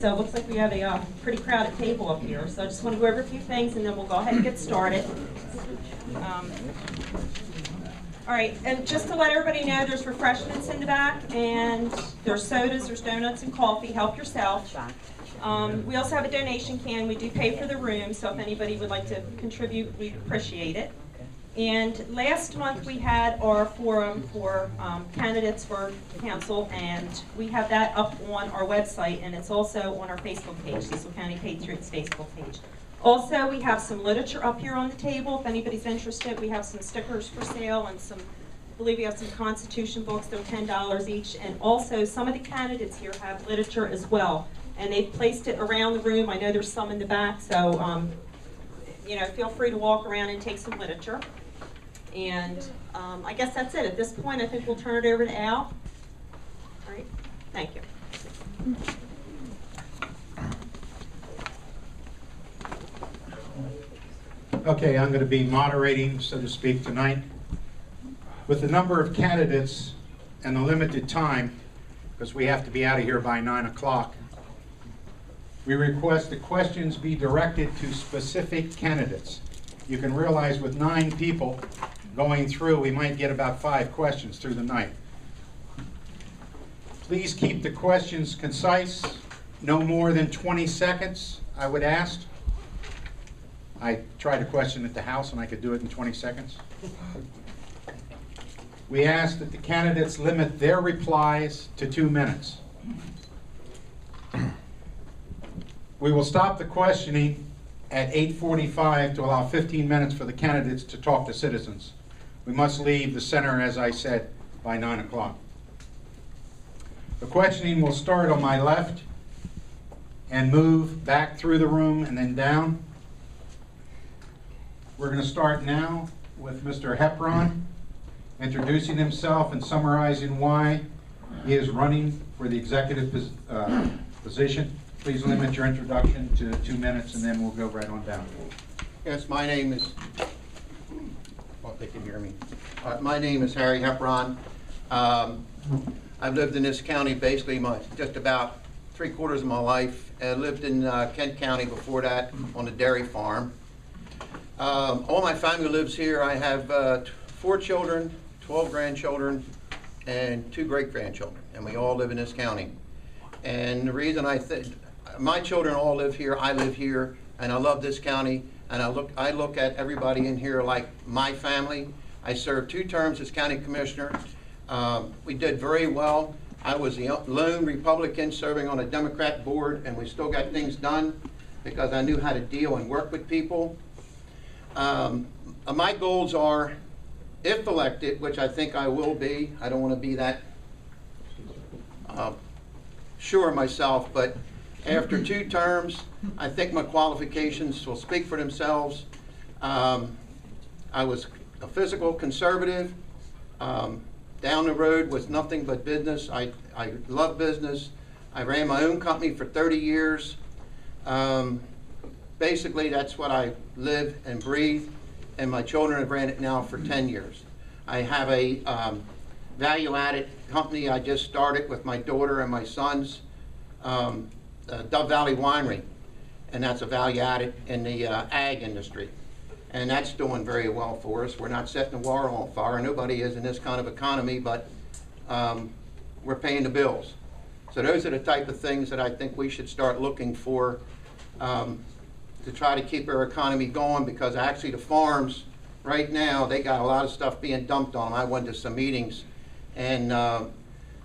So it looks like we have a pretty crowded table up here. So I just want to go over a few things and then we'll go ahead and get started. All right, and just to let everybody know, there's refreshments in the back, and there's sodas, there's donuts and coffee. Help yourself. We also have a donation can. We do pay for the room, so if anybody would like to contribute, we appreciate it. And last month we had our forum for candidates for council, and we have that up on our website, and it's also on our Facebook page, Cecil County Patriots Facebook page. Also, we have some literature up here on the table. If anybody's interested, we have some stickers for sale and some, I believe we have some Constitution books. They're $10 each. And also, some of the candidates here have literature as well. And they've placed it around the room. I know there's some in the back, so you know, feel free to walk around and take some literature. And I guess that's it. At this point, I think we'll turn it over to Al. All right, thank you. Okay, I'm going to be moderating, so to speak, tonight. With the number of candidates and the limited time, because we have to be out of here by 9 o'clock, we request the questions be directed to specific candidates. You can realize with 9 people going through, we might get about 5 questions through the night. Please keep the questions concise, no more than 20 seconds, I would ask. I tried a question at the House and I could do it in 20 seconds. We ask that the candidates limit their replies to 2 minutes. We will stop the questioning at 8:45 to allow 15 minutes for the candidates to talk to citizens. We must leave the center, as I said, by 9 o'clock. The questioning will start on my left and move back through the room and then down. We're going to start now with Mr. Hepron introducing himself and summarizing why he is running for the executive position. Please limit your introduction to 2 minutes and then we'll go right on down. Yes, my name is, well, they can hear me. My name is Harry Hepron. I've lived in this county basically just about 3/4 of my life. I lived in Kent County before that on a dairy farm. All my family lives here. I have 4 children, 12 grandchildren, and 2 great-grandchildren, and we all live in this county. And the reason my children all live here, I live here, and I love this county, and I look at everybody in here like my family. I served 2 terms as county commissioner. We did very well. I was the lone Republican serving on a Democrat board, and we still got things done because I knew how to deal and work with people. My goals are, if elected, which I think I will be, I don't want to be that sure of myself, but after 2 terms, I think my qualifications will speak for themselves. I was a fiscal conservative. Down the road was nothing but business. I love business. I ran my own company for 30 years. Basically, that's what I live and breathe, and my children have ran it now for 10 years. I have a value-added company I just started with my daughter and my sons, Dove Valley Winery, and that's a value-added in the ag industry. And that's doing very well for us. We're not setting the world on fire. Nobody is in this kind of economy, but we're paying the bills. So those are the type of things that I think we should start looking for to try to keep our economy going, because actually the farms right now, they got a lot of stuff being dumped on them. I went to some meetings, and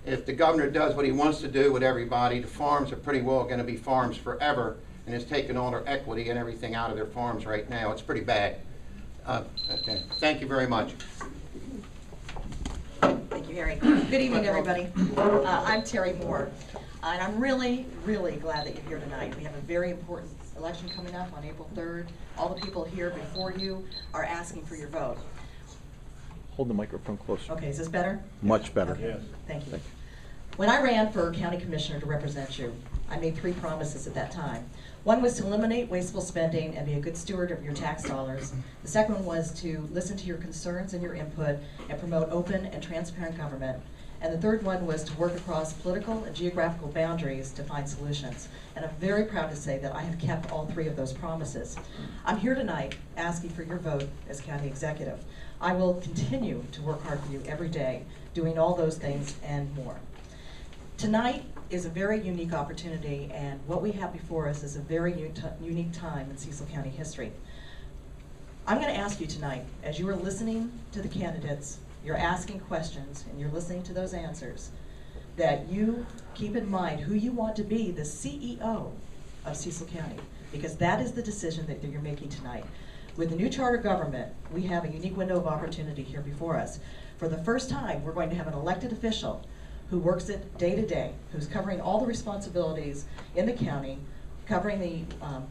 if the governor does what he wants to do with everybody, the farms are pretty well going to be farms forever, and it's taking all their equity and everything out of their farms right now. It's pretty bad. Okay. Thank you very much. Thank you, Harry. Good evening, everybody. I'm Terry Moore, and I'm really, really glad that you're here tonight. We have a very important election coming up on April 3rd. All the people here before you are asking for your vote. Hold the microphone closer. Okay, is this better? Much better. Okay. Yes. Thank you. When I ran for county commissioner to represent you, I made 3 promises at that time. One was to eliminate wasteful spending and be a good steward of your tax dollars. The second one was to listen to your concerns and your input and promote open and transparent government. And the third one was to work across political and geographical boundaries to find solutions. And I'm very proud to say that I have kept all three of those promises. I'm here tonight asking for your vote as county executive. I will continue to work hard for you every day, doing all those things and more. Tonight is a very unique opportunity, and what we have before us is a very unique time in Cecil County history. I'm going to ask you tonight, as you are listening to the candidates, you're asking questions, and you're listening to those answers, that you keep in mind who you want to be the CEO of Cecil County, because that is the decision that you're making tonight. With the new charter government, we have a unique window of opportunity here before us. For the first time, we're going to have an elected official who works it day to day, who's covering all the responsibilities in the county, covering the,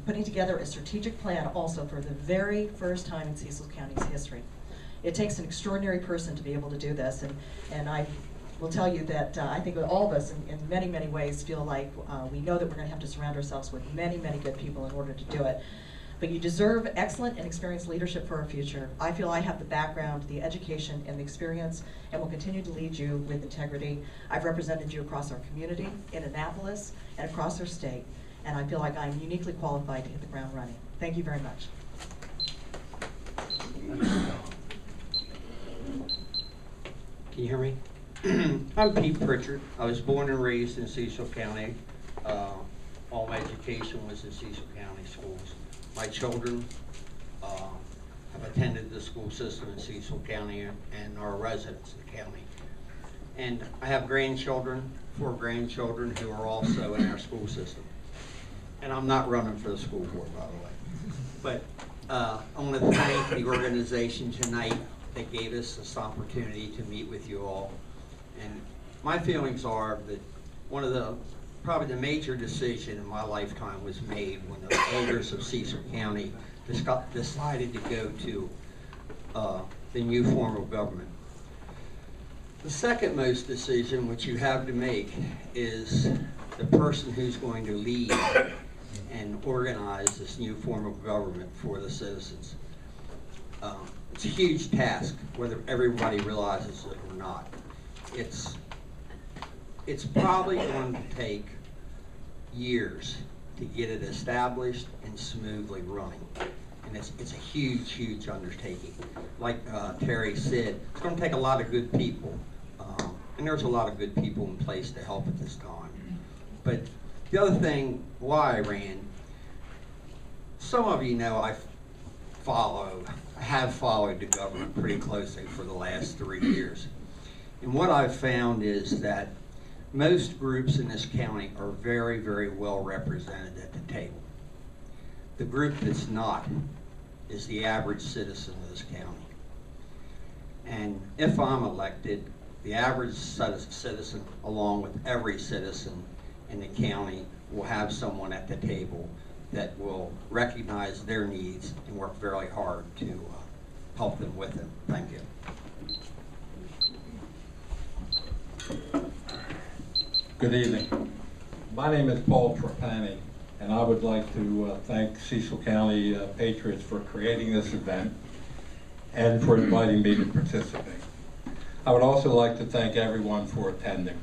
putting together a strategic plan also for the very first time in Cecil County's history. It takes an extraordinary person to be able to do this, and I will tell you that I think all of us in many, many ways feel like we know that we're going to have to surround ourselves with many, many good people in order to do it. But you deserve excellent and experienced leadership for our future. I feel I have the background, the education, and the experience, and will continue to lead you with integrity. I've represented you across our community, in Annapolis, and across our state, and I feel like I'm uniquely qualified to hit the ground running. Thank you very much. Can you hear me? I'm Pete Pritchard. I was born and raised in Cecil County. All my education was in Cecil County schools. My children have attended the school system in Cecil County and are residents of the county. And I have grandchildren, 4 grandchildren who are also in our school system. And I'm not running for the school board, by the way. But I want to thank the organization tonight that gave us this opportunity to meet with you all. And my feelings are that one of the, probably the major decision in my lifetime was made when the voters of Cecil County decided to go to the new form of government. The second most decision which you have to make is the person who's going to lead and organize this new form of government for the citizens. It's a huge task, whether everybody realizes it or not. It's probably going to take years to get it established and smoothly running. And it's a huge, huge undertaking. Like Terry said, it's going to take a lot of good people. And there's a lot of good people in place to help at this time. But the other thing why I ran, some of you know I have followed the government pretty closely for the last 3 years. And what I've found is that most groups in this county are very, very well represented at the table. The group that's not is the average citizen of this county. And if I'm elected, the average citizen, along with every citizen in the county, will have someone at the table that will recognize their needs and work very hard to help them with them. Thank you. Good evening. My name is Paul Trapani, and I would like to thank Cecil County Patriots for creating this event and for inviting me to participate. I would also like to thank everyone for attending.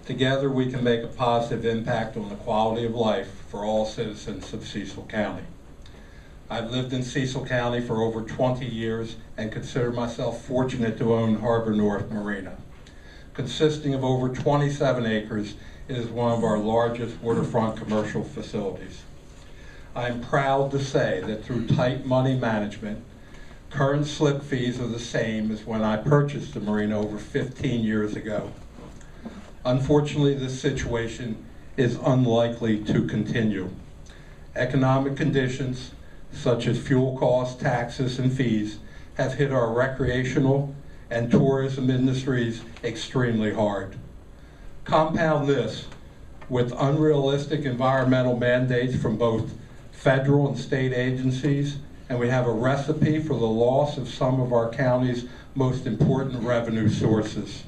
Together we can make a positive impact on the quality of life for all citizens of Cecil County. I've lived in Cecil County for over 20 years and consider myself fortunate to own Harbor North Marina. Consisting of over 27 acres, it is one of our largest waterfront commercial facilities. I am proud to say that through tight money management, current slip fees are the same as when I purchased the marina over 15 years ago. Unfortunately, this situation is unlikely to continue. Economic conditions, such as fuel costs, taxes, and fees, have hit our recreational and tourism industries extremely hard. Compound this with unrealistic environmental mandates from both federal and state agencies, and we have a recipe for the loss of some of our county's most important revenue sources.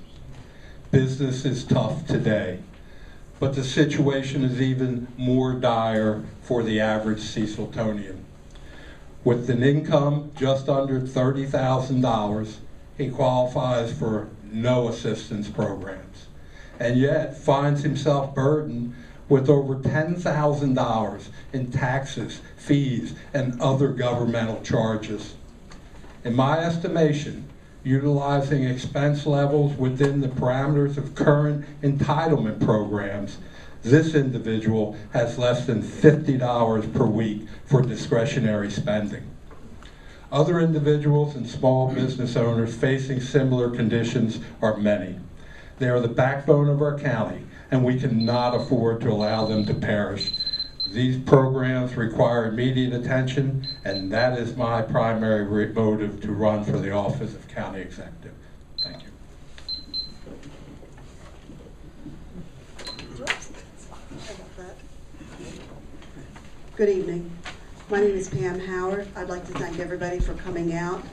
Business is tough today, but the situation is even more dire for the average Ceciltonian. With an income just under $30,000, he qualifies for no assistance programs, and yet finds himself burdened with over $10,000 in taxes, fees, and other governmental charges. In my estimation, utilizing expense levels within the parameters of current entitlement programs, this individual has less than $50 per week for discretionary spending. Other individuals and small business owners facing similar conditions are many. They are the backbone of our county, and we cannot afford to allow them to perish. These programs require immediate attention, and that is my primary motive to run for the office of County Executive. Thank you. Good evening. My name is Pam Howard. I'd like to thank everybody for coming out.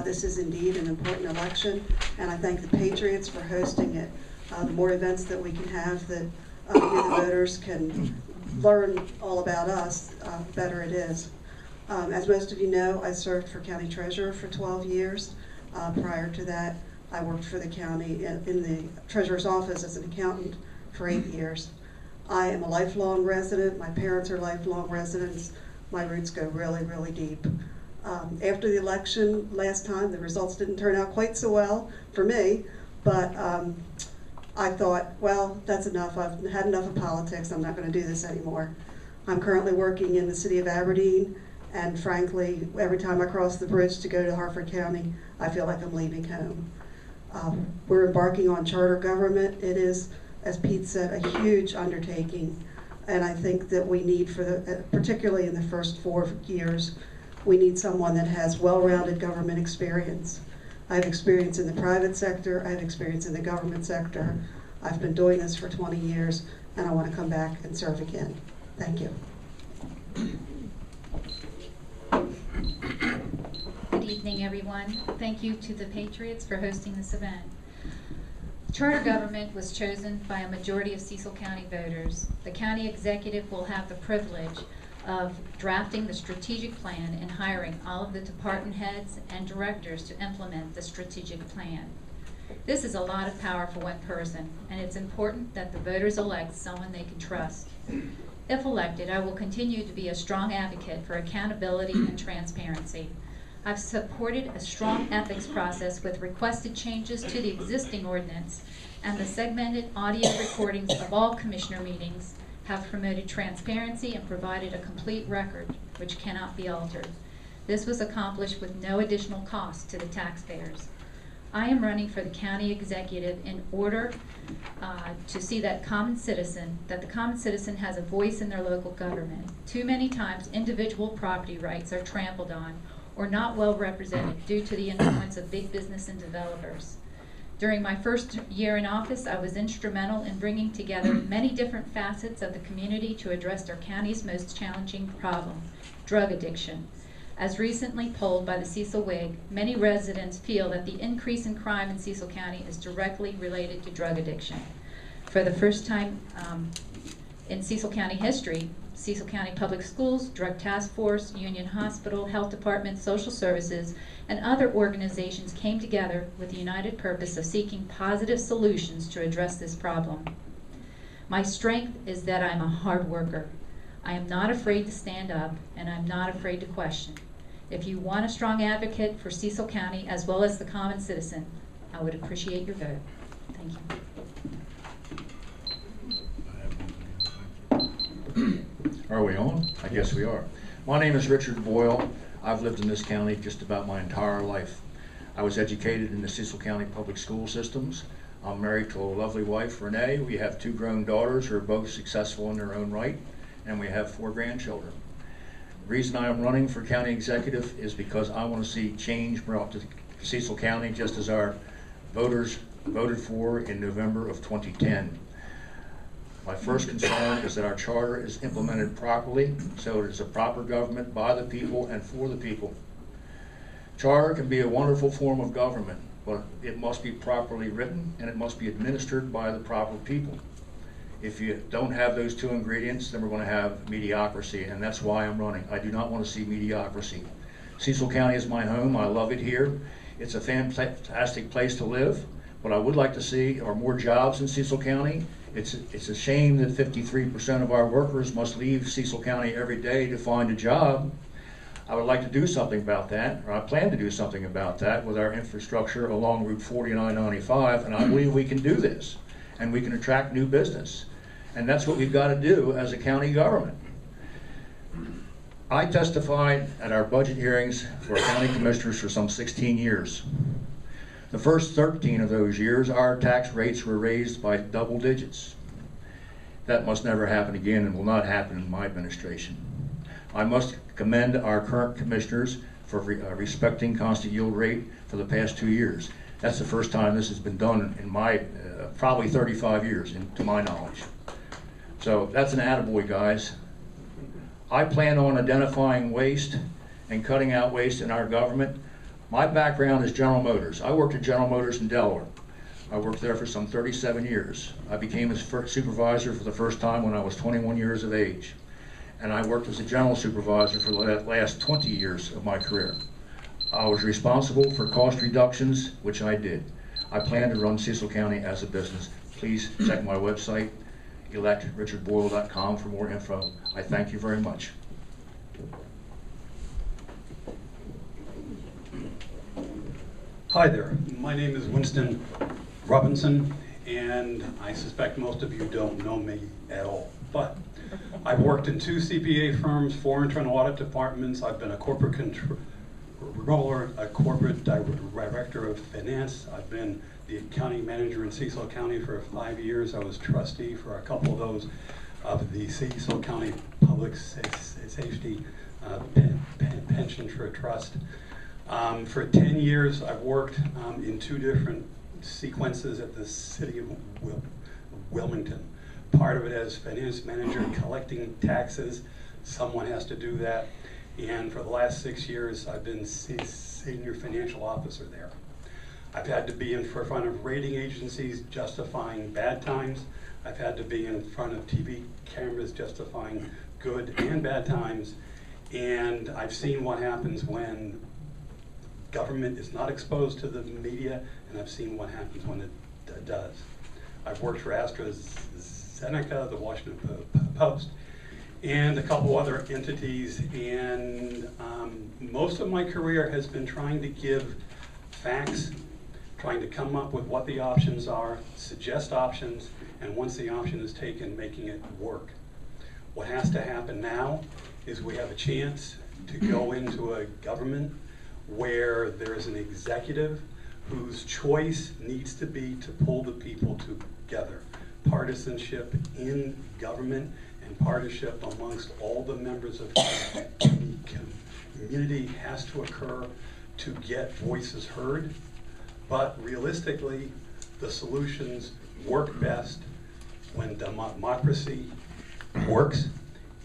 This is indeed an important election, and I thank the Patriots for hosting it. The more events that we can have that the voters can learn all about us, better it is. As most of you know, I served for county treasurer for 12 years. Prior to that, I worked for the county in the treasurer's office as an accountant for 8 years. I am a lifelong resident. My parents are lifelong residents. My roots go really, really deep. After the election last time, the results didn't turn out quite so well for me, but I thought, well, that's enough. I've had enough of politics. I'm not going to do this anymore. I'm currently working in the city of Aberdeen, and frankly, every time I cross the bridge to go to Harford County, I feel like I'm leaving home. We're embarking on charter government. It is, as Pete said, a huge undertaking, and I think that we need, particularly in the first 4 years, we need someone that has well-rounded government experience. I have experience in the private sector, I have experience in the government sector. I've been doing this for 20 years, and I want to come back and serve again. Thank you. Good evening, everyone. Thank you to the Patriots for hosting this event. Charter government was chosen by a majority of Cecil County voters. The county executive will have the privilege of drafting the strategic plan and hiring all of the department heads and directors to implement the strategic plan. This is a lot of power for one person, and it's important that the voters elect someone they can trust. If elected, I will continue to be a strong advocate for accountability and transparency. I've supported a strong ethics process with requested changes to the existing ordinance, and the segmented audio recordings of all commissioner meetings have promoted transparency and provided a complete record, which cannot be altered. This was accomplished with no additional cost to the taxpayers. I am running for the county executive in order to see that the common citizen has a voice in their local government. Too many times, individual property rights are trampled on or not well represented due to the influence of big business and developers. During my first year in office, I was instrumental in bringing together many different facets of the community to address our county's most challenging problem, drug addiction. As recently polled by the Cecil Whig, many residents feel that the increase in crime in Cecil County is directly related to drug addiction. For the first time in Cecil County history, Cecil County Public Schools, Drug Task Force, Union Hospital, Health Department, Social Services, and other organizations came together with the united purpose of seeking positive solutions to address this problem. My strength is that I'm a hard worker. I am not afraid to stand up, and I'm not afraid to question. If you want a strong advocate for Cecil County as well as the common citizen, I would appreciate your vote. Thank you. Are we on? I guess we are. My name is Richard Boyle. I've lived in this county just about my entire life. I was educated in the Cecil County public school systems. I'm married to a lovely wife, Renee. We have 2 grown daughters who are both successful in their own right, and we have 4 grandchildren. The reason I am running for county executive is because I want to see change brought to Cecil County just as our voters voted for in November of 2010. My first concern is that our charter is implemented properly, so it is a proper government by the people and for the people. Charter can be a wonderful form of government, but it must be properly written and it must be administered by the proper people. If you don't have those 2 ingredients, then we're going to have mediocrity, and that's why I'm running. I do not want to see mediocrity. Cecil County is my home. I love it here. It's a fantastic place to live, What I would like to see are more jobs in Cecil County. It's a shame that 53% of our workers must leave Cecil County every day to find a job. I would like to do something about that, or I plan to do something about that with our infrastructure along Route 4995, and I believe we can do this, and we can attract new business. And that's what we've got to do as a county government. I testified at our budget hearings for county commissioners for some 16 years. The first 13 of those years, our tax rates were raised by double digits. That must never happen again and will not happen in my administration. I must commend our current commissioners for respecting constant yield rate for the past 2 years. That's the first time this has been done in my probably 35 years, to my knowledge. So that's an attaboy, guys. I plan on identifying waste and cutting out waste in our government. My background is General Motors. I worked at General Motors in Delaware. I worked there for some 37 years. I became a supervisor for the first time when I was 21 years of age. And I worked as a general supervisor for the last 20 years of my career. I was responsible for cost reductions, which I did. I plan to run Cecil County as a business. Please check my website, electrichardboyle.com, for more info. I thank you very much. Hi there, my name is Winston Robinson, and I suspect most of you don't know me at all. But I've worked in 2 CPA firms, 4 internal audit departments. I've been a corporate controller, a corporate director of finance. I've been the county manager in Cecil County for 5 years. I was trustee for a couple of those of the Cecil County Public Safety Pension Trust. For 10 years, I've worked in 2 different sequences at the city of Wilmington. Part of it as finance manager collecting taxes. Someone has to do that. And for the last 6 years, I've been senior financial officer there. I've had to be in front of rating agencies justifying bad times. I've had to be in front of TV cameras justifying good and bad times. And I've seen what happens when government is not exposed to the media, and I've seen what happens when it does. I've worked for AstraZeneca, the Washington Post, and a couple other entities, and most of my career has been trying to give facts, trying to come up with what the options are, suggest options, and once the option is taken, making it work. What has to happen now is we have a chance to go into a government where there's an executive whose choice needs to be to pull the people together. Partisanship in government and partisanship amongst all the members of the community has to occur to get voices heard. But realistically, the solutions work best when democracy works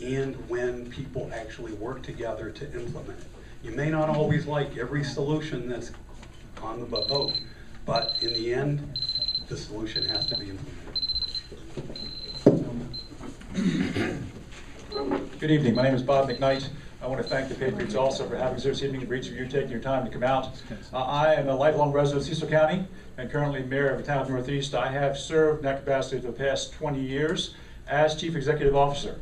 and when people actually work together to implement it. You may not always like every solution that's on the boat, but in the end, the solution has to be implemented. Good evening. My name is Bob McKnight. I want to thank the Patriots also for having us this evening, for each of you taking your time to come out. I am a lifelong resident of Cecil County and currently mayor of the town of Northeast. I have served in that capacity for the past 20 years as chief executive officer.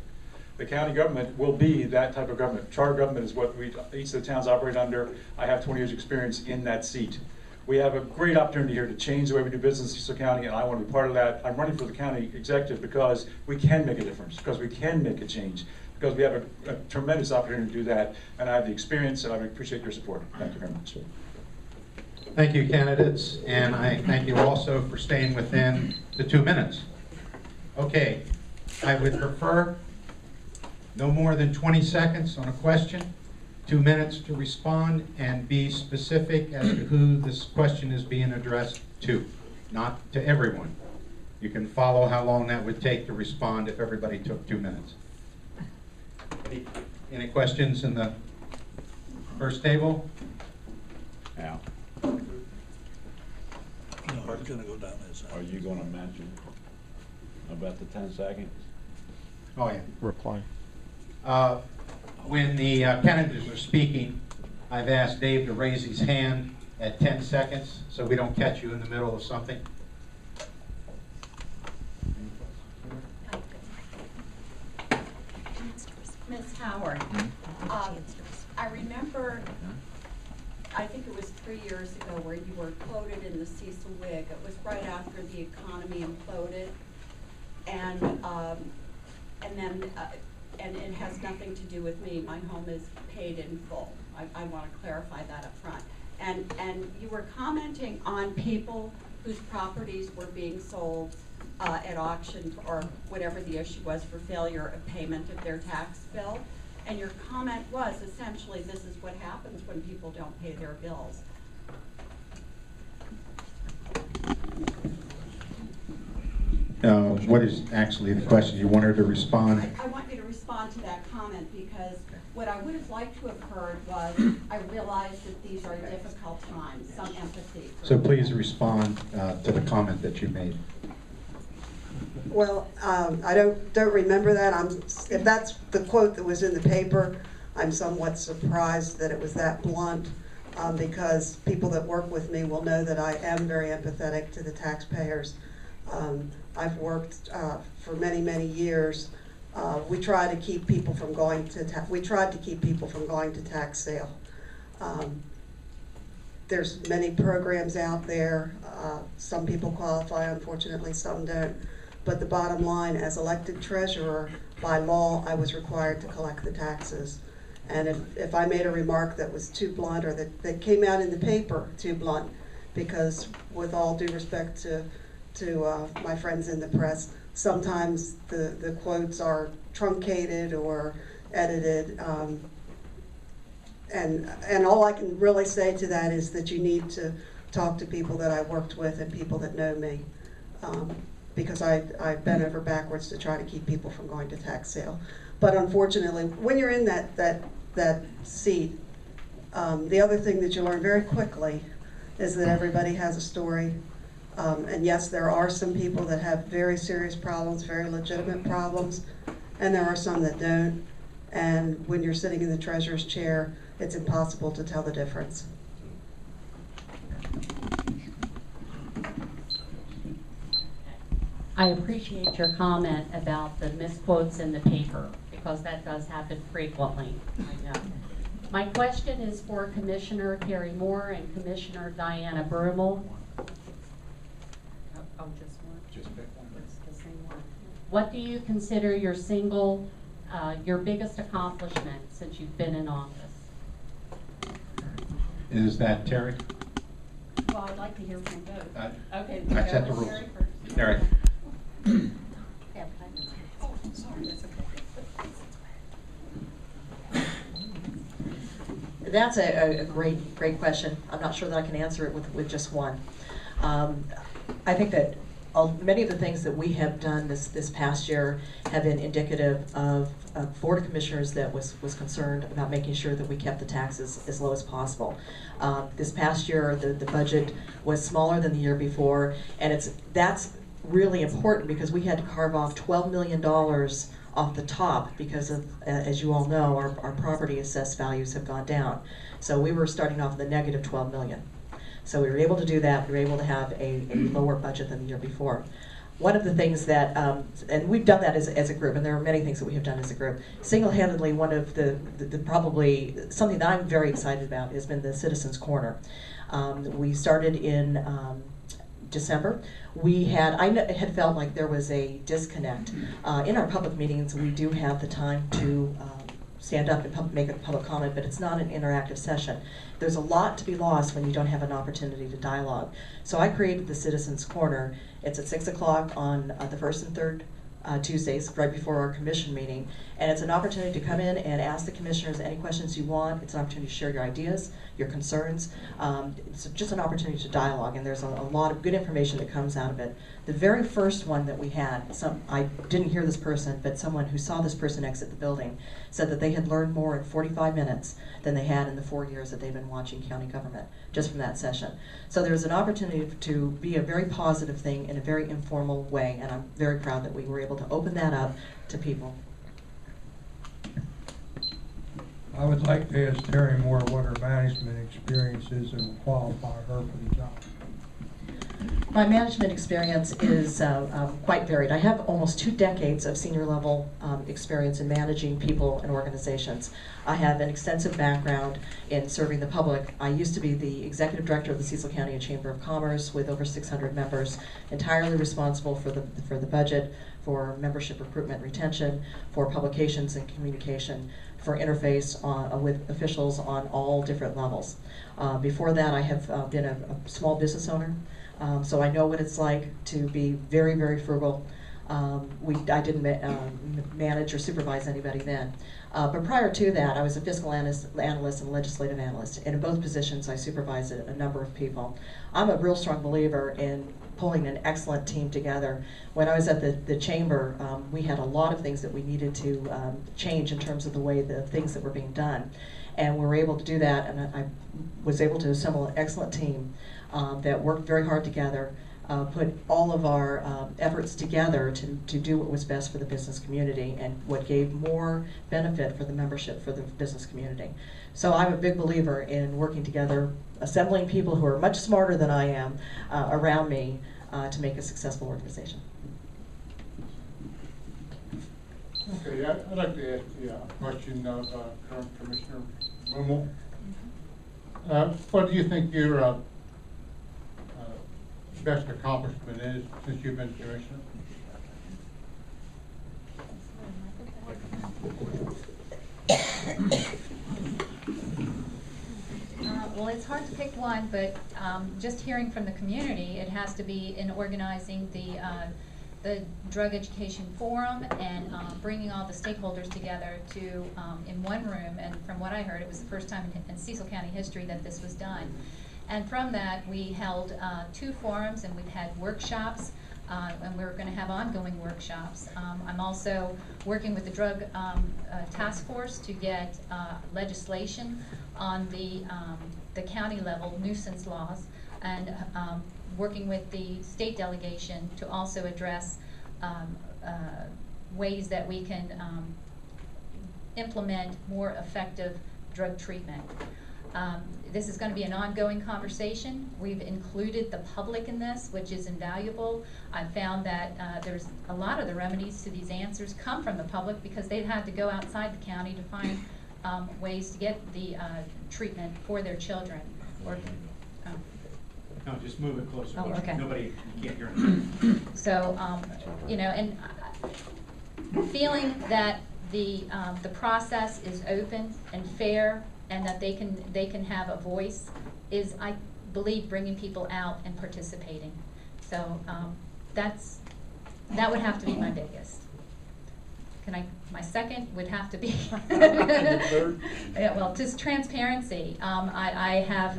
The county government will be that type of government. Charter government is what each of the towns operate under. I have 20 years experience in that seat. We have a great opportunity here to change the way we do business in Cecil County, and I want to be part of that. I'm running for the county executive because we can make a difference, because we can make a change, because we have a tremendous opportunity to do that, and I have the experience, and I appreciate your support. Thank you very much. Thank you, candidates, and I thank you also for staying within the 2 minutes. Okay, I would prefer no more than 20 seconds on a question, 2 minutes to respond, and be specific as to who this question is being addressed to, not to everyone. You can follow how long that would take to respond if everybody took 2 minutes. Any questions in the first table? Al. No, it's going to go down this side. Are you going to mention about the 10 seconds? Oh, yeah. Reply. When the candidates are speaking, I've asked Dave to raise his hand at 10 seconds so we don't catch you in the middle of something. Ms. Howard, I remember, I think it was 3 years ago where you were quoted in the Cecil Whig. It was right after the economy imploded, and it has nothing to do with me. My home is paid in full. I want to clarify that up front. And you were commenting on people whose properties were being sold at auction, or whatever the issue was, for failure of payment of their tax bill. And your comment was essentially, this is what happens when people don't pay their bills. What is actually the question? You want her to respond? I want you to respond to that comment, because what I would have liked to have heard was, I realize that these are difficult times, some empathy. So please respond to the comment that you made. Well, I don't remember that. If that's the quote that was in the paper, I'm somewhat surprised that it was that blunt, because people that work with me will know that I am very empathetic to the taxpayers. I've worked for many, many years. We try to keep people from going to tax sale. There's many programs out there. Some people qualify, unfortunately, some don't. But the bottom line, as elected treasurer, by law, I was required to collect the taxes. And if I made a remark that was too blunt, or that came out in the paper too blunt, because with all due respect to my friends in the press, sometimes the quotes are truncated or edited. And all I can really say to that is that you need to talk to people that I worked with and people that know me. Because I bent over backwards to try to keep people from going to tax sale. But unfortunately, when you're in that seat, the other thing that you learn very quickly is that everybody has a story. And yes, there are some people that have very serious problems, very legitimate problems, and there are some that don't. And when you're sitting in the treasurer's chair, it's impossible to tell the difference. I appreciate your comment about the misquotes in the paper, because that does happen frequently. I know. My question is for Commissioner Terry Moore and Commissioner Diana Brumel. Oh, just one? Just pick one. It's the same one. What do you consider your biggest accomplishment since you've been in office? Is that Terry? Well, I'd like to hear from both. Okay, I set the rules. Terry first. Terry. Oh, sorry, that's okay. That's a great question. I'm not sure that I can answer it with just one. I think that many of the things that we have done this past year have been indicative of a Board of Commissioners that was concerned about making sure that we kept the taxes as low as possible. This past year, the budget was smaller than the year before, and that's really important because we had to carve off $12 million off the top because of, as you all know, our property assessed values have gone down. So we were starting off with a negative $12 million. So we were able to do that. We were able to have a lower budget than the year before. One of the things that, and we've done that as a group, and there are many things that we have done as a group. Single-handedly, one of the probably something that I'm very excited about has been the Citizens Corner. We started in December. I had felt like there was a disconnect. In our public meetings, we do have the time to stand up and make a public comment, but it's not an interactive session. There's a lot to be lost when you don't have an opportunity to dialogue. So I created the Citizens Corner. It's at 6 o'clock on the first and third Tuesdays, right before our commission meeting. And it's an opportunity to come in and ask the commissioners any questions you want. It's an opportunity to share your ideas, your concerns. It's just an opportunity to dialogue, and there's a lot of good information that comes out of it. The very first one that we had, I didn't hear this person, but someone who saw this person exit the building said that they had learned more in 45 minutes than they had in the 4 years that they've been watching county government, just from that session. So there's an opportunity to be a very positive thing in a very informal way, and I'm very proud that we were able to open that up to people. I would like to ask Terry Moore what her management experience is and will qualify her for the job. My management experience is quite varied. I have almost 2 decades of senior level experience in managing people and organizations. I have an extensive background in serving the public. I used to be the executive director of the Cecil County Chamber of Commerce with over 600 members, entirely responsible for the budget, for membership recruitment and retention, for publications and communication, for interface with officials on all different levels. Before that, I have been a small business owner. So I know what it's like to be very, very frugal. I didn't manage or supervise anybody then. But prior to that, I was a fiscal analyst and legislative analyst. And in both positions, I supervised a number of people. I'm a real strong believer in pulling an excellent team together. When I was at the chamber, we had a lot of things that we needed to change in terms of the way the things that were being done. And we were able to do that, and I was able to assemble an excellent team that worked very hard together, put all of our efforts together to do what was best for the business community and what gave more benefit for the membership for the business community. So I'm a big believer in working together, assembling people who are much smarter than I am around me to make a successful organization. Okay, I'd like to ask you a question of current Commissioner Mummel. What do you think your best accomplishment is since you've been Commissioner? Well, it's hard to pick one, but just hearing from the community, it has to be in organizing the Drug Education Forum and bringing all the stakeholders together to in one room. And from what I heard, it was the first time in Cecil County history that this was done. And from that, we held 2 forums, and we've had workshops, and we're going to have ongoing workshops. I'm also working with the Drug Task Force to get legislation on the county level nuisance laws, and working with the state delegation to also address ways that we can implement more effective drug treatment. This is going to be an ongoing conversation. We've included the public in this, which is invaluable. I've found that there's a lot of the remedies to these answers come from the public because they've had to go outside the county to find ways to get the treatment for their children. No, just move it closer. Oh, okay. Nobody can't hear it. So, you know, and feeling that the process is open and fair, and that they can have a voice is, I believe, bringing people out and participating. So that would have to be my biggest. My second would have to be, yeah, well, just transparency. I have,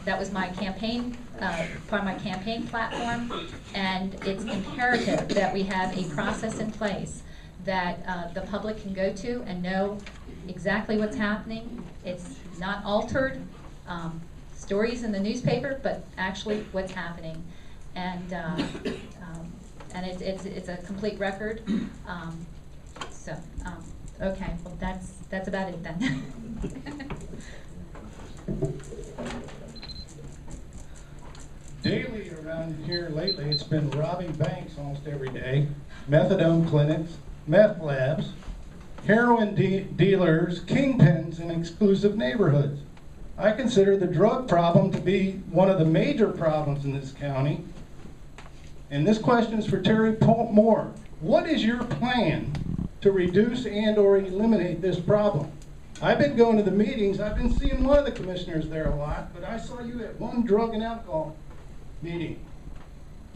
that was my campaign, part of my campaign platform, and it's imperative that we have a process in place that the public can go to and know exactly what's happening. It's not altered stories in the newspaper, but actually what's happening, and it's a complete record. Okay, well that's about it then. Daily around here lately, it's been robbing banks almost every day, methadone clinics, meth labs, heroin dealers, kingpins in exclusive neighborhoods. I consider the drug problem to be one of the major problems in this county. And this question is for Terry Moore. What is your plan to reduce and/or eliminate this problem? I've been going to the meetings. I've been seeing one of the commissioners there a lot, but I saw you at one drug and alcohol meeting.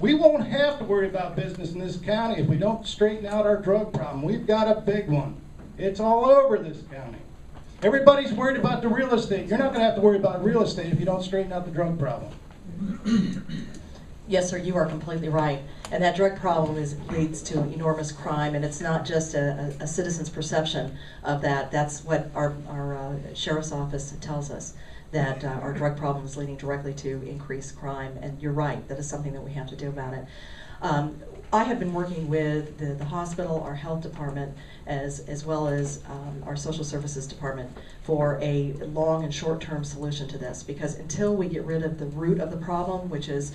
We won't have to worry about business in this county if we don't straighten out our drug problem. We've got a big one. It's all over this county. Everybody's worried about the real estate. You're not going to have to worry about real estate if you don't straighten out the drug problem. Yes, sir, you are completely right. And that drug problem leads to enormous crime, and it's not just a citizen's perception of that. That's what our sheriff's office tells us, that our drug problem is leading directly to increased crime. And you're right, that is something that we have to do about it. I have been working with the hospital, our health department, as well as our social services department for a long and short-term solution to this, because until we get rid of the root of the problem, which is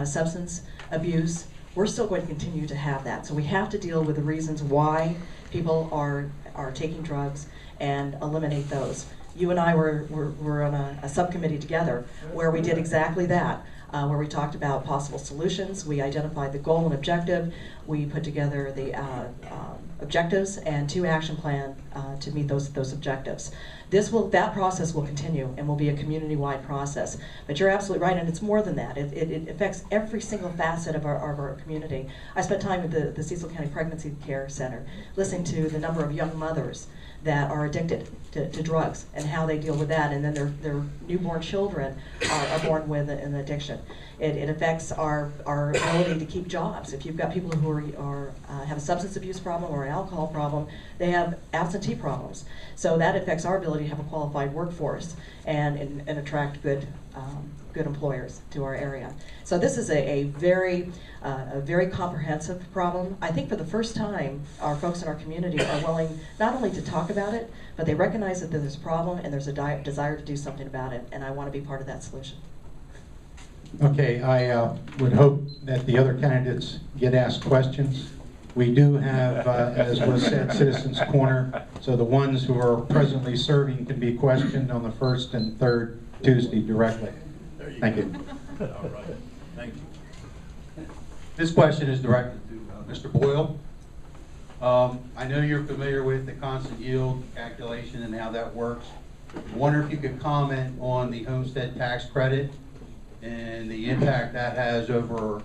substance abuse, we're still going to continue to have that. So we have to deal with the reasons why people are taking drugs and eliminate those. You and I were on a subcommittee together where we did exactly that. Where we talked about possible solutions. We identified the goal and objective. We put together the objectives and 2 action plan to meet those objectives. That process will continue and will be a community-wide process. But you're absolutely right, and it's more than that. It affects every single facet of our community. I spent time with the Cecil County Pregnancy Care Center, listening to the number of young mothers that are addicted to drugs and how they deal with that, and then their newborn children are born with an addiction. It affects our ability to keep jobs. If you've got people who have a substance abuse problem or an alcohol problem, they have absentee problems. So that affects our ability to have a qualified workforce and attract good employers to our area. So this is a very comprehensive problem. I think for the first time, our folks in our community are willing not only to talk about it, but they recognize that there's a problem and there's a desire to do something about it, and I want to be part of that solution. Okay, I would hope that the other candidates get asked questions. We do have, as was said, Citizens Corner, so the ones who are presently serving can be questioned on the first and third Tuesday directly. Thank you. All right. Thank you. This question is directed to Mr. Boyle. I know you're familiar with the constant yield calculation and how that works. I wonder if you could comment on the homestead tax credit and the impact that has over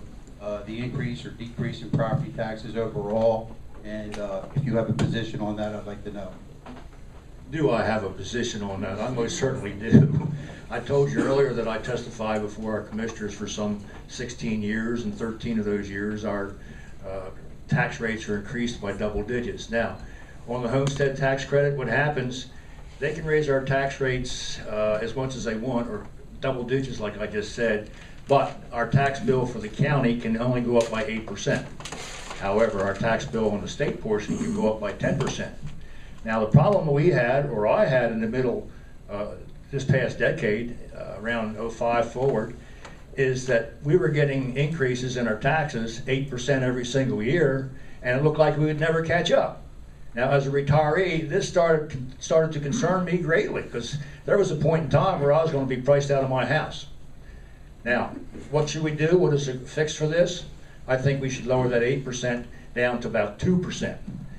the increase or decrease in property taxes overall, and if you have a position on that, I'd like to know. Do I have a position on that? I most certainly do. I told you earlier that I testified before our commissioners for some 16 years, and 13 of those years our tax rates are increased by double digits. Now, on the homestead tax credit, what happens, they can raise our tax rates as much as they want, or double digits like I just said, but our tax bill for the county can only go up by 8%. However, our tax bill on the state portion can go up by 10%. Now the problem we had, or I had in the middle, this past decade, around 05 forward, is that we were getting increases in our taxes, 8% every single year, and it looked like we would never catch up. Now as a retiree, this started to concern me greatly, because there was a point in time where I was going to be priced out of my house. Now, what should we do? What is the fix for this? I think we should lower that 8% down to about 2%,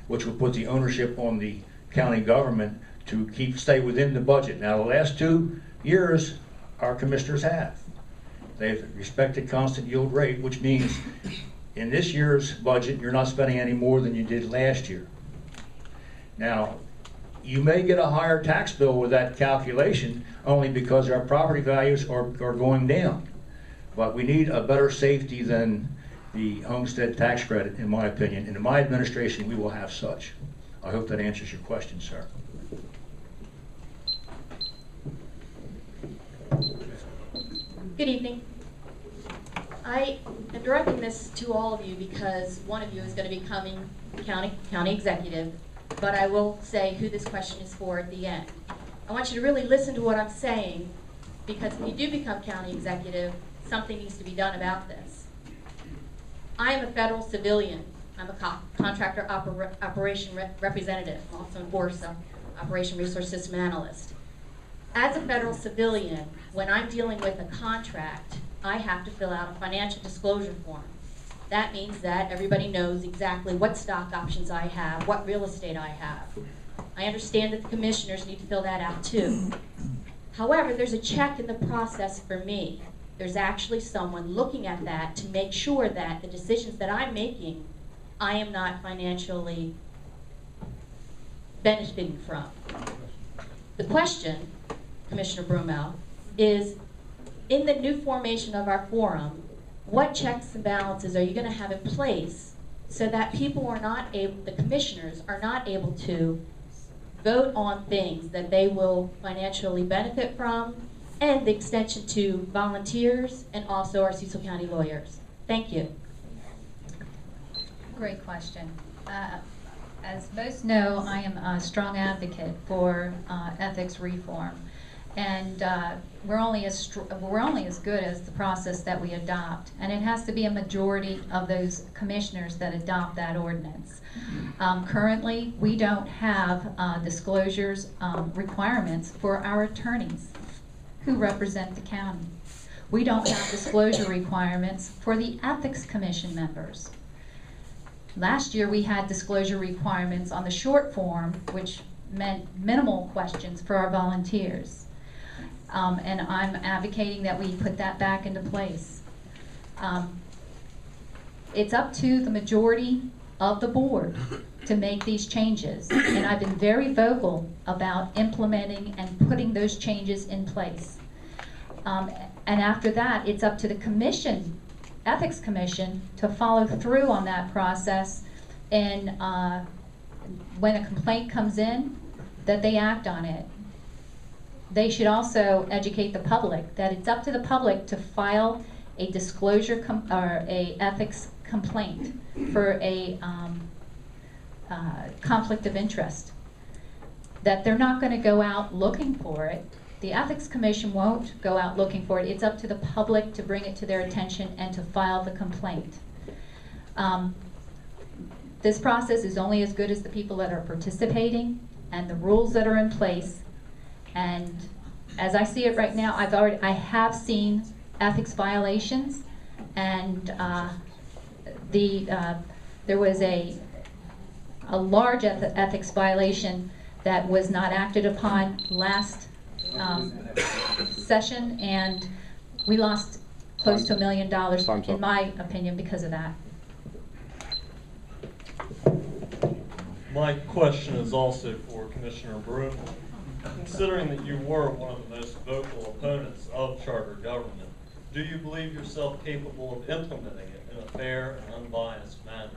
which would put the ownership on the county government to stay within the budget. Now, the last 2 years, our commissioners have. They've respected constant yield rate, which means in this year's budget, you're not spending any more than you did last year. Now, you may get a higher tax bill with that calculation only because our property values are going down. But we need a better safety than the homestead tax credit, in my opinion. And in my administration, we will have such. I hope that answers your question, sir. Good evening. I am directing this to all of you because one of you is going to be becoming county executive, but I will say who this question is for at the end. I want you to really listen to what I'm saying, because when you do become county executive, something needs to be done about this. I am a federal civilian. I'm a contractor operation representative. I'm also in BORSA, Operation Resource System Analyst. As a federal civilian, when I'm dealing with a contract, I have to fill out a financial disclosure form. That means that everybody knows exactly what stock options I have, what real estate I have. I understand that the commissioners need to fill that out too. However, there's a check in the process for me. There's actually someone looking at that to make sure that the decisions that I'm making, I am not financially benefiting from. The question, Commissioner Brumel, is in the new formation of our forum, what checks and balances are you going to have in place so that people are not able, the commissioners are not able to vote on things that they will financially benefit from, and the extension to volunteers and also our Cecil County lawyers. Thank you. Great question. As most know, I am a strong advocate for ethics reform, and we're only as good as the process that we adopt, and it has to be a majority of those commissioners that adopt that ordinance. Currently, we don't have disclosures requirements for our attorneys who represent the county. We don't have disclosure requirements for the Ethics Commission members. Last year, we had disclosure requirements on the short form, which meant minimal questions for our volunteers. And I'm advocating that we put that back into place. It's up to the majority of the board to make these changes. And I've been very vocal about implementing and putting those changes in place. And after that, it's up to the commission, Ethics Commission, to follow through on that process, and when a complaint comes in, that they act on it. They should also educate the public that it's up to the public to file a disclosure or a ethics complaint for a conflict of interest. That they're not going to go out looking for it. The Ethics Commission won't go out looking for it. It's up to the public to bring it to their attention and to file the complaint. This process is only as good as the people that are participating and the rules that are in place. And as I see it right now, I have seen ethics violations, and there was a large ethics violation that was not acted upon last session, and we lost close to $1 million, in my opinion, because of that. My question is also for Commissioner Broom. Considering that you were one of the most vocal opponents of charter government, do you believe yourself capable of implementing it in a fair and unbiased manner?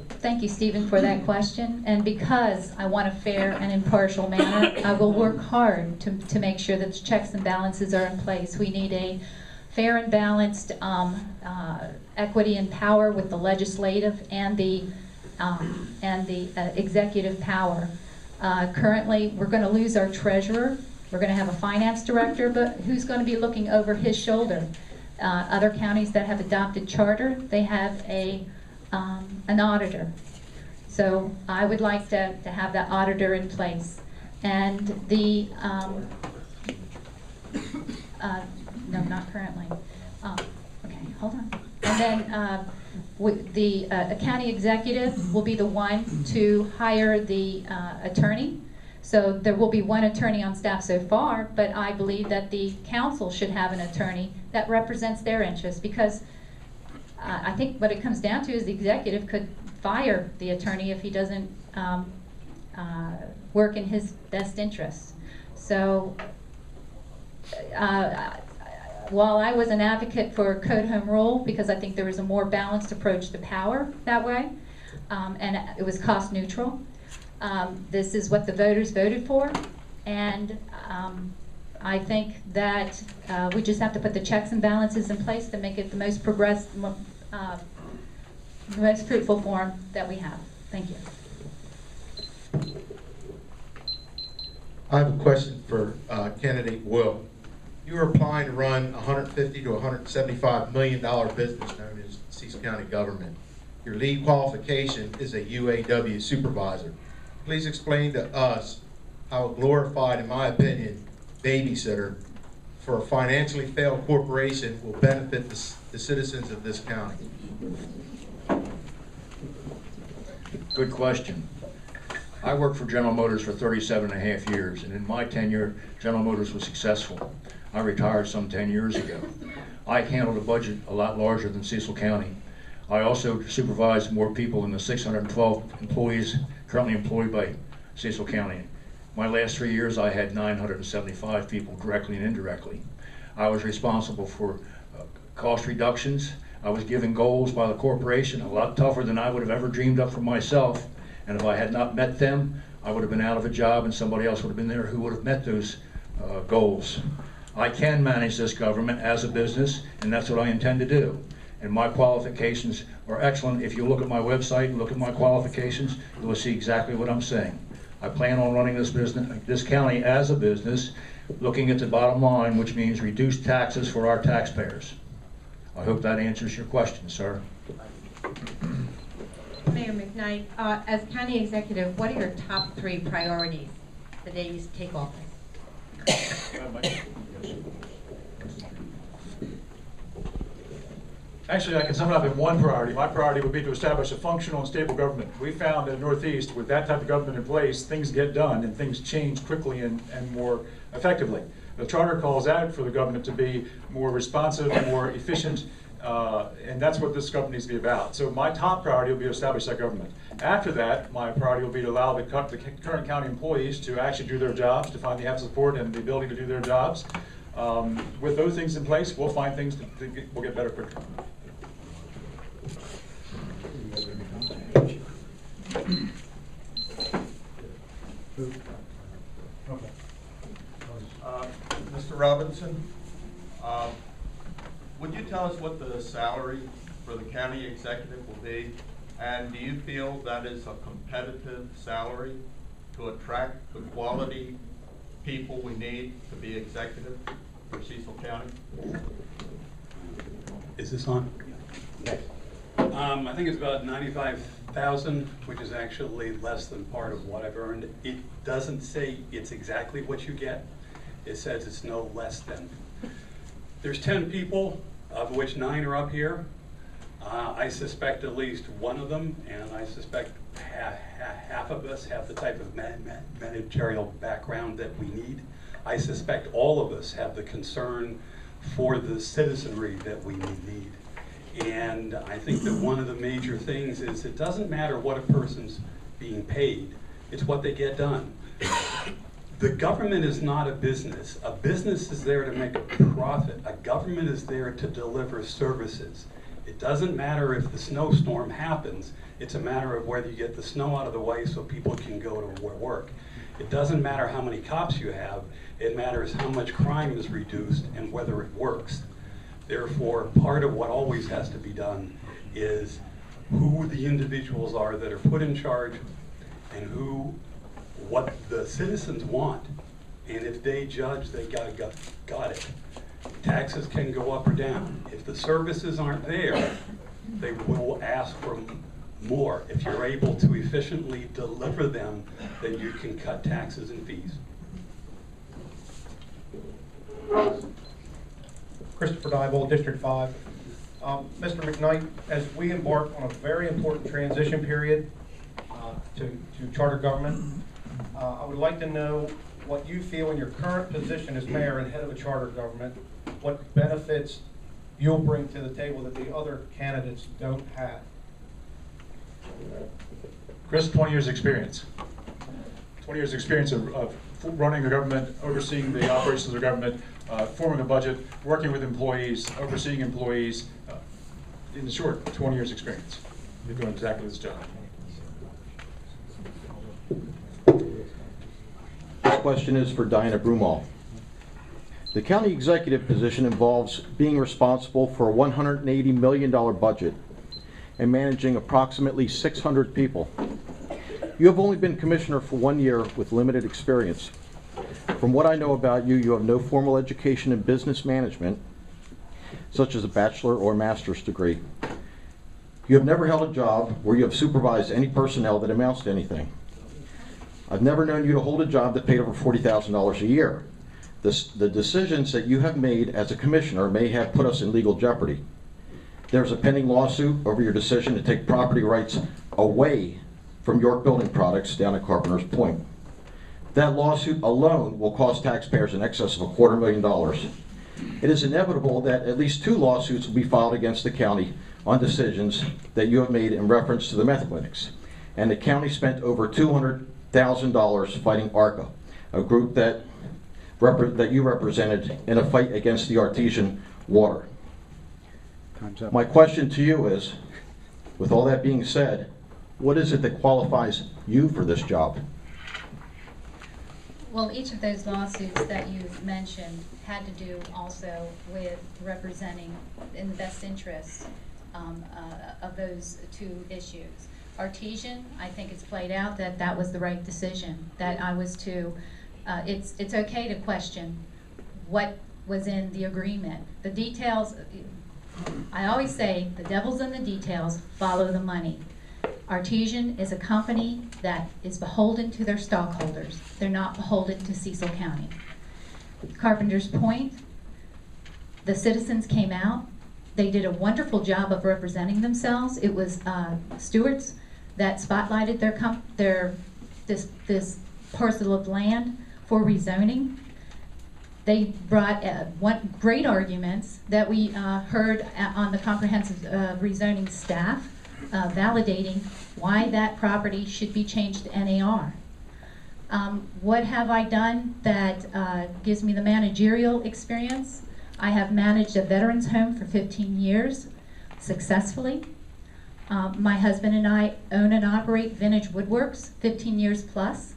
Thank you, Stephen, for that question. And because I want a fair and impartial manner, I will work hard to make sure that the checks and balances are in place. We need a fair and balanced equity and power with the legislative and the executive power. Currently, we're going to lose our treasurer. We're going to have a finance director, but who's going to be looking over his shoulder? Other counties that have adopted charter, they have an auditor. So I would like to have that auditor in place. And the, no, not currently. Okay, hold on. And then the county executive will be the one to hire the attorney. So there will be one attorney on staff so far, but I believe that the council should have an attorney that represents their interests, because I think what it comes down to is the executive could fire the attorney if he doesn't work in his best interest. So while I was an advocate for Code Home Rule, because I think there was a more balanced approach to power that way, and it was cost neutral, this is what the voters voted for, and I think that we just have to put the checks and balances in place to make it the most progressive, the most fruitful form that we have. Thank you. I have a question for candidate Will. You are applying to run $150 to $175 million business known as Cecil County government. Your lead qualification is a UAW supervisor. Please explain to us how a glorified, in my opinion, babysitter for a financially failed corporation will benefit the citizens of this county. Good question. I worked for General Motors for 37.5 years, and in my tenure, General Motors was successful. I retired some 10 years ago. I handled a budget a lot larger than Cecil County. I also supervised more people than the 612 employees currently employed by Cecil County. My last 3 years, I had 975 people directly and indirectly. I was responsible for cost reductions. I was given goals by the corporation, a lot tougher than I would have ever dreamed up for myself. And if I had not met them, I would have been out of a job and somebody else would have been there who would have met those goals. I can manage this government as a business, and that's what I intend to do. and my qualifications are excellent. If you look at my website and look at my qualifications, you will see exactly what I'm saying. I plan on running this county as a business, looking at the bottom line, which means reduced taxes for our taxpayers. I hope that answers your question, sir. Mayor McKnight, as county executive, what are your top 3 priorities the day you take office? Actually, I can sum it up in one priority. My priority would be to establish a functional and stable government. We found in the Northeast, with that type of government in place, things get done and things change quickly and more effectively. The charter calls out for the government to be more responsive, more efficient, and that's what this government needs to be about. So my top priority will be to establish that government. After that, my priority will be to allow the current county employees to actually do their jobs, to find the have support and the ability to do their jobs. With those things in place, we'll find things we'll get better quicker. Mr. Robinson, would you tell us what the salary for the county executive will be? And do you feel that is a competitive salary to attract the quality people we need to be executive for Cecil County? Is this on? Yes. I think it's about 95,000, which is actually less than part of what I've earned. It doesn't say it's exactly what you get. It says it's no less than. There's 10 people, of which 9 are up here. I suspect at least one of them, and I suspect half of us have the type of managerial background that we need. I suspect all of us have the concern for the citizenry that we need. And I think that one of the major things is it doesn't matter what a person's being paid, it's what they get done. The government is not a business. A business is there to make a profit. A government is there to deliver services. It doesn't matter if the snowstorm happens, it's a matter of whether you get the snow out of the way so people can go to work. It doesn't matter how many cops you have, it matters how much crime is reduced and whether it works. Therefore, part of what always has to be done is who the individuals are that are put in charge and what the citizens want. And if they judge they got it. Taxes can go up or down. If the services aren't there, they will ask for more. If you're able to efficiently deliver them, then you can cut taxes and fees. Christopher Diebold, District 5. Mr. McKnight, as we embark on a very important transition period to charter government, I would like to know what you feel in your current position as mayor and head of a charter government, what benefits you'll bring to the table that the other candidates don't have. Chris, 20 years experience. 20 years experience of running a government, overseeing the operations of the government, forming a budget, working with employees, overseeing employees. In short, 20 years experience. You're doing exactly this job. This question is for Diana Broomall. The county executive position involves being responsible for a $180 million budget and managing approximately 600 people. You have only been commissioner for 1 year with limited experience. From what I know about you, you have no formal education in business management, such as a bachelor or master's degree. You have never held a job where you have supervised any personnel that amounts to anything. I've never known you to hold a job that paid over $40,000 a year. The decisions that you have made as a commissioner may have put us in legal jeopardy. There's a pending lawsuit over your decision to take property rights away from York Building Products down at Carpenter's Point. That lawsuit alone will cost taxpayers in excess of $250,000. It is inevitable that at least 2 lawsuits will be filed against the county on decisions that you have made in reference to the meth clinics. And the county spent over $200,000 fighting ARCA, a group that you represented in a fight against the artesian water. Time's up. My question to you is, with all that being said, what is it that qualifies you for this job? Well, each of those lawsuits that you've mentioned had to do also with representing in the best interest of those two issues. Artesian, I think it's played out that that was the right decision, that I was to, it's okay to question what was in the agreement. The details, I always say, the devil's in the details, follow the money. Artesian is a company that is beholden to their stockholders. They're not beholden to Cecil County. Carpenter's Point, the citizens came out. They did a wonderful job of representing themselves. It was stewards that spotlighted this parcel of land for rezoning. They brought great arguments that we heard on the comprehensive rezoning staff, validating why that property should be changed to NAR. What have I done that gives me the managerial experience? I have managed a veterans home for 15 years successfully. My husband and I own and operate Vintage Woodworks, 15 years plus.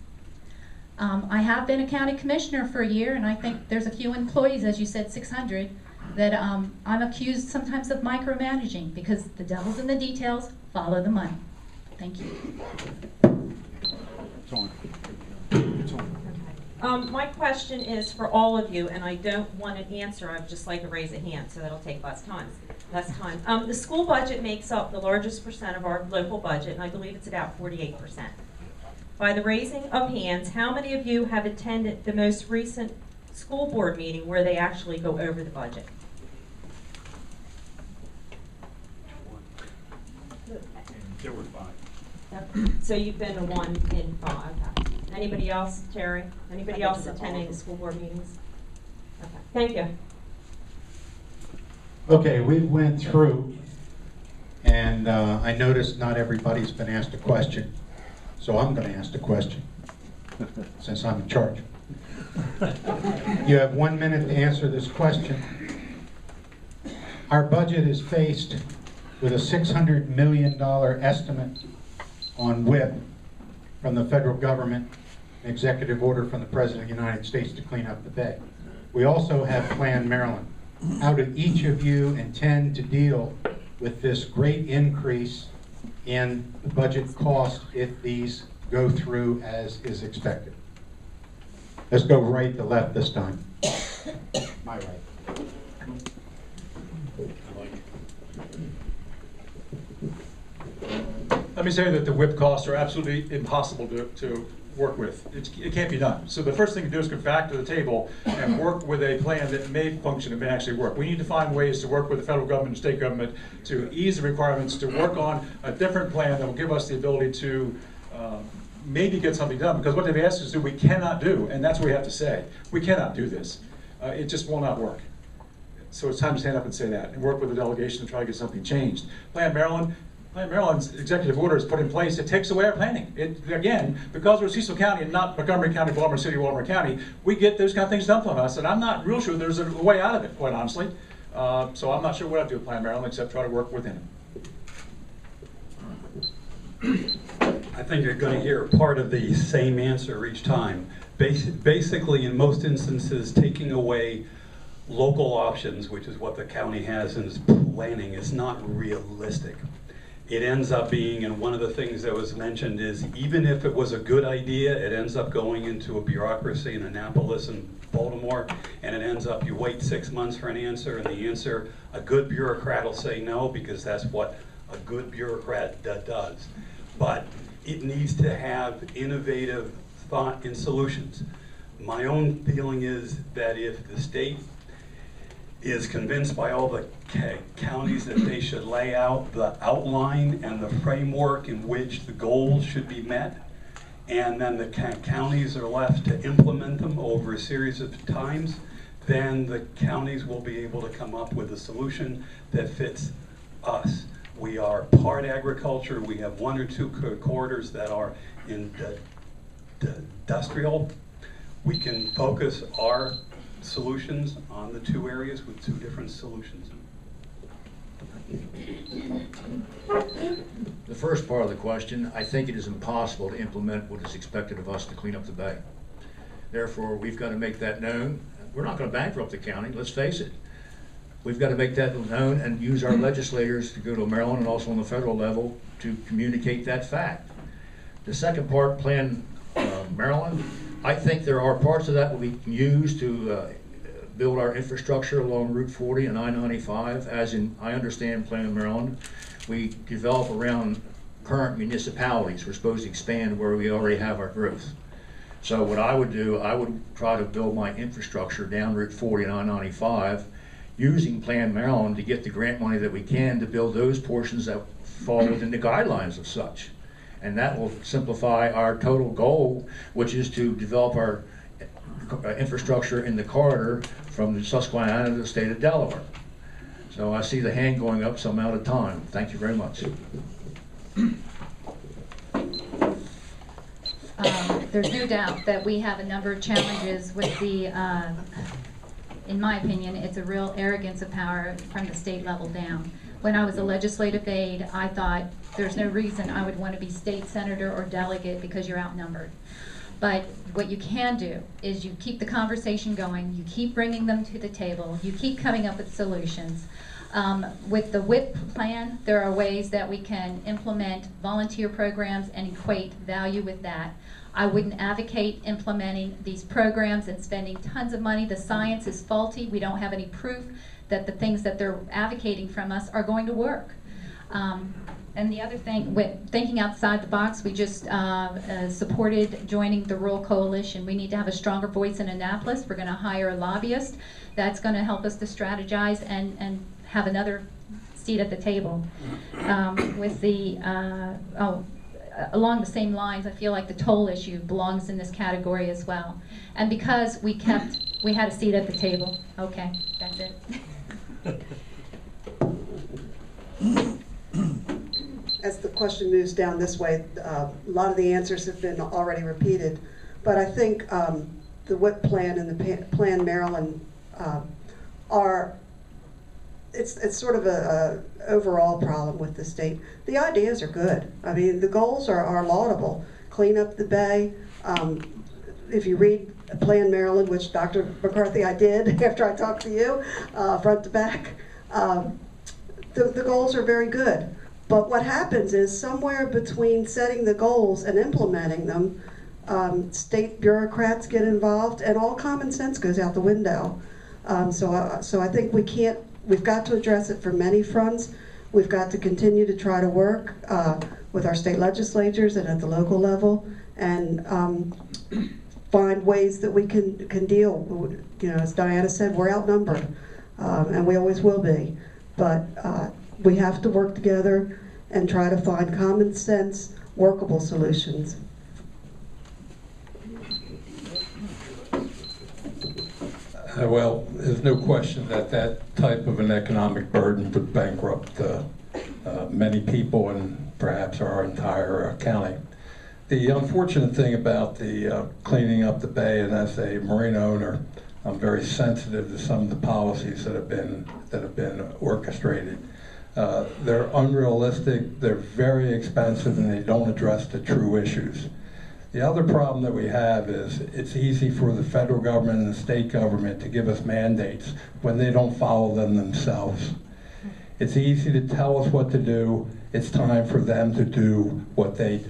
I have been a county commissioner for a year, and I think there's a few employees, as you said, 600, that I'm accused sometimes of micromanaging, because the devil's in the details, follow the money. Thank you. It's on. It's on. My question is for all of you, and I don't want an answer, I'd just like to raise a hand, so that'll take less time. The school budget makes up the largest percent of our local budget, and I believe it's about 48%. By the raising of hands, how many of you have attended the most recent school board meeting where they actually go over the budget? There were 5. So you've been to 1 in 5. Okay. Anybody else, Terry? Anybody else attending the school board meetings? Okay. Thank you. Okay, we went through, and I noticed not everybody's been asked a question, so I'm going to ask the question, since I'm in charge. You have 1 minute to answer this question. Our budget is faced with a $600 million estimate on WIP from the federal government, an executive order from the President of the United States to clean up the bay. We also have Plan Maryland. How do each of you intend to deal with this great increase in the budget cost if these go through as is expected? Let's go right to left this time. My right. Let me say that the WIP costs are absolutely impossible to work with. It can't be done. So the first thing to do is go back to the table and work with a plan that may function and may actually work. We need to find ways to work with the federal government and state government to ease the requirements, to work on a different plan that will give us the ability to maybe get something done. Because what they've asked us to do, we cannot do, and that's what we have to say. We cannot do this. It just will not work. So it's time to stand up and say that and work with the delegation to try to get something changed. Plan Maryland's executive order is put in place. It takes away our planning. Again, because we're Cecil County and not Montgomery County, Baltimore City, Baltimore County, we get those kind of things dumped on us, and I'm not real sure there's a way out of it, quite honestly. So I'm not sure what I'd do with Plan Maryland except try to work within it. I think you're going to hear part of the same answer each time. Basically, in most instances, taking away local options, which is what the county has in its planning, is not realistic. It ends up being, and one of the things that was mentioned is, even if it was a good idea, it ends up going into a bureaucracy in Annapolis and Baltimore, and it ends up, you wait 6 months for an answer, and the answer, a good bureaucrat will say no, because that's what a good bureaucrat does. But it needs to have innovative thought and solutions. My own feeling is that if the state is convinced by all the counties that they should lay out the outline and the framework in which the goals should be met, and then the counties are left to implement them over a series of times, then the counties will be able to come up with a solution that fits us. We are part agriculture. We have 1 or 2 corridors that are industrial. We can focus our solutions on the 2 areas with 2 different solutions. The first part of the question, I think it is impossible to implement what is expected of us to clean up the bay. Therefore, we've got to make that known. We're not going to bankrupt the county, let's face it. we've got to make that known and use our legislators to go to Maryland and also on the federal level to communicate that fact. The second part, Plan Maryland, I think there are parts of that that we can use to build our infrastructure along Route 40 and I-95, as in, I understand Plan Maryland. We develop around current municipalities. We're supposed to expand where we already have our growth. So what I would do, I would try to build my infrastructure down Route 40 and I-95 using Plan Maryland to get the grant money that we can to build those portions that fall within the guidelines of such. And that will simplify our total goal, which is to develop our infrastructure in the corridor from Susquehanna to the state of Delaware. So I see the hand going up, so I'm out of time. Thank you very much. There's no doubt that we have a number of challenges with the, in my opinion, it's a real arrogance of power from the state level down. When I was a legislative aide, I thought there's no reason I would want to be state senator or delegate because you're outnumbered. But what you can do is you keep the conversation going, you keep bringing them to the table, you keep coming up with solutions. With the WIP plan, there are ways that we can implement volunteer programs and equate value with that. I wouldn't advocate implementing these programs and spending tons of money. The science is faulty. We don't have any proof that the things that they're advocating from us are going to work. And the other thing, with thinking outside the box, we just supported joining the Rural Coalition. We need to have a stronger voice in Annapolis. We're going to hire a lobbyist that's going to help us to strategize and have another seat at the table. With the, along the same lines, I feel like the toll issue belongs in this category as well. And because we had a seat at the table. Okay, that's it. As the question moves down this way, a lot of the answers have been already repeated, but I think the WIP plan and the Plan Maryland it's sort of a overall problem with the state. The ideas are good. I mean, the goals are laudable. Clean up the bay. If you read Plan Maryland, which Dr. McCarthy I did after I talked to you, front to back, the goals are very good. But what happens is somewhere between setting the goals and implementing them, state bureaucrats get involved and all common sense goes out the window. So I think we've got to address it from many fronts. We've got to continue to try to work with our state legislatures and at the local level and find ways that we can deal. You know, as Diana said, we're outnumbered and we always will be. But we have to work together and try to find common sense, workable solutions. Well, there's no question that that type of an economic burden would bankrupt many people and perhaps our entire county. The unfortunate thing about the cleaning up the bay, and as a marine owner, I'm very sensitive to some of the policies that have been orchestrated. They're unrealistic, they're very expensive, and they don't address the true issues. The other problem that we have is it's easy for the federal government and the state government to give us mandates when they don't follow them themselves. It's easy to tell us what to do. It's time for them to do what they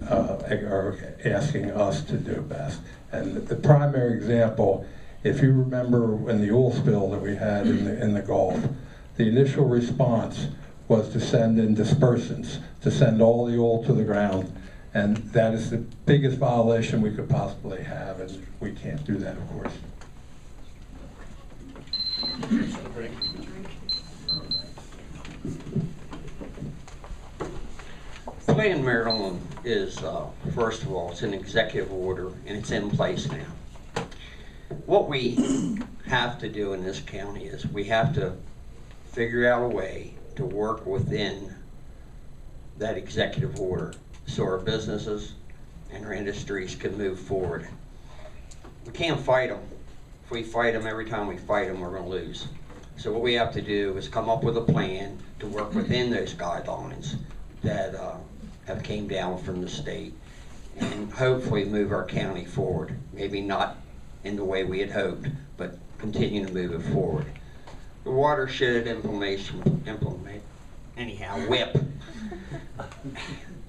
are asking us to do best. And the primary example, if you remember in the oil spill that we had in the Gulf, the initial response was to send in dispersants, to send all the oil to the ground. And that is the biggest violation we could possibly have, and we can't do that, of course. Plan Maryland is, first of all, it's an executive order, and it's in place now. What we have to do in this county is we have to figure out a way to work within that executive order so our businesses and our industries can move forward. We can't fight them. If we fight them, every time we fight them, we're going to lose. So what we have to do is come up with a plan to work within those guidelines that have came down from the state and hopefully move our county forward. Maybe not in the way we had hoped, but continue to move it forward. the watershed WIP.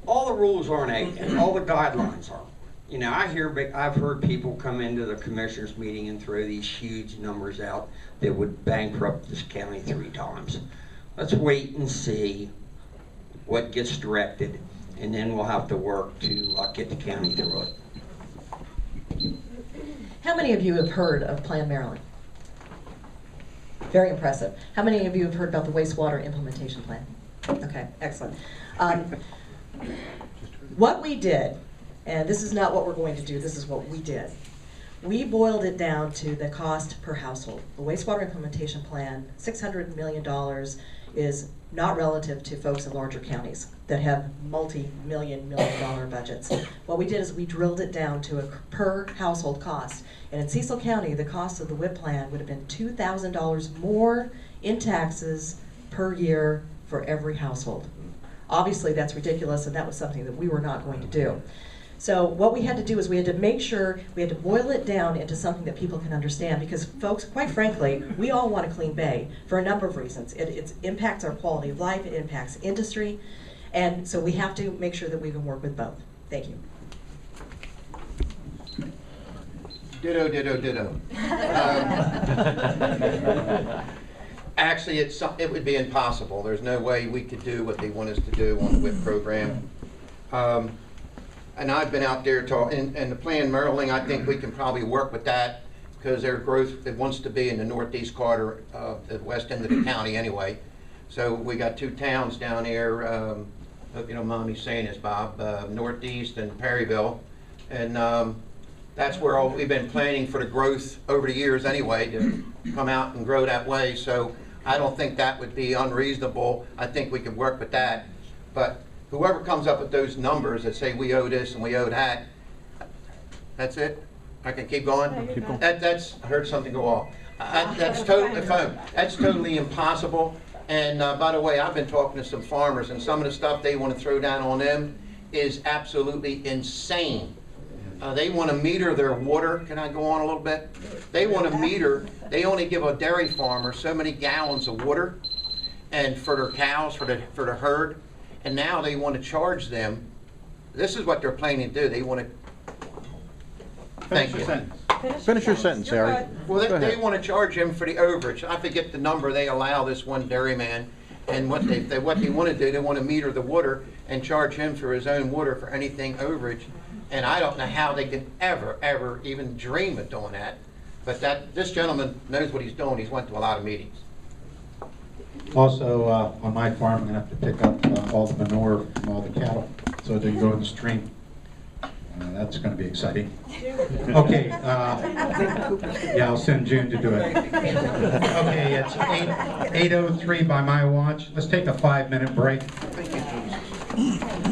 All the rules aren't out yet, all the guidelines are. You know, I've heard people come into the commissioners meeting and throw these huge numbers out that would bankrupt this county 3 times. Let's wait and see what gets directed, and then we'll have to work to get the county through it. How many of you have heard of Plan Maryland? Very impressive. How many of you have heard about the wastewater implementation plan? Okay, excellent. What we did, and this is not what we're going to do, this is what we did. We boiled it down to the cost per household. The wastewater implementation plan, $600 million, is not relative to folks in larger counties that have multi-million dollar budgets. What we did is we drilled it down to a per household cost. And in Cecil County, the cost of the WIP plan would have been $2,000 more in taxes per year for every household. Obviously, that's ridiculous, and that was something that we were not going to do. So what we had to do is we had to make sure, we had to boil it down into something that people can understand, because folks, quite frankly, we all want a clean bay for a number of reasons. It impacts our quality of life, it impacts industry, and so we have to make sure that we can work with both. Thank you. Ditto, ditto, ditto. Actually, it would be impossible. There's no way we could do what they want us to do on the WIP program. And I've been out there talking, and the Plan Maryland, I think we can probably work with that, because their growth, it wants to be in the northeast quarter, the west end of the county anyway. So we got 2 towns down here, hope you don't mind me saying this, Bob, Northeast and Perryville. And that's where we've been planning for the growth over the years anyway, to come out and grow that way. So I don't think that would be unreasonable. I think we could work with that. But whoever comes up with those numbers that say we owe this and we owe that, that's it? I can keep going? No, keep going. That's, I heard something go off. That's totally, that's totally impossible. And by the way, I've been talking to some farmers, and some of the stuff they want to throw down on them is absolutely insane. They want to meter their water. Can I go on a little bit? They want to meter. They only give a dairy farmer so many gallons of water, and for their cows, for the herd. And now they want to charge them. This is what they're planning to do. They want to. Thank you. Finish your sentence, Harry. Well, they want to charge him for the overage. I forget the number they allow this one dairyman, and what they want to do, they want to meter the water and charge him for his own water for anything overage. And I don't know how they can ever even dream of doing that. But this gentleman knows what he's doing. He's went to a lot of meetings. Also, on my farm, I'm going to have to pick up all the manure from all the cattle so they can go in the stream. That's going to be exciting. Okay, yeah, I'll send June to do it. Okay, it's 8:03 by my watch. Let's take a 5-minute break. Thank you, Jesus.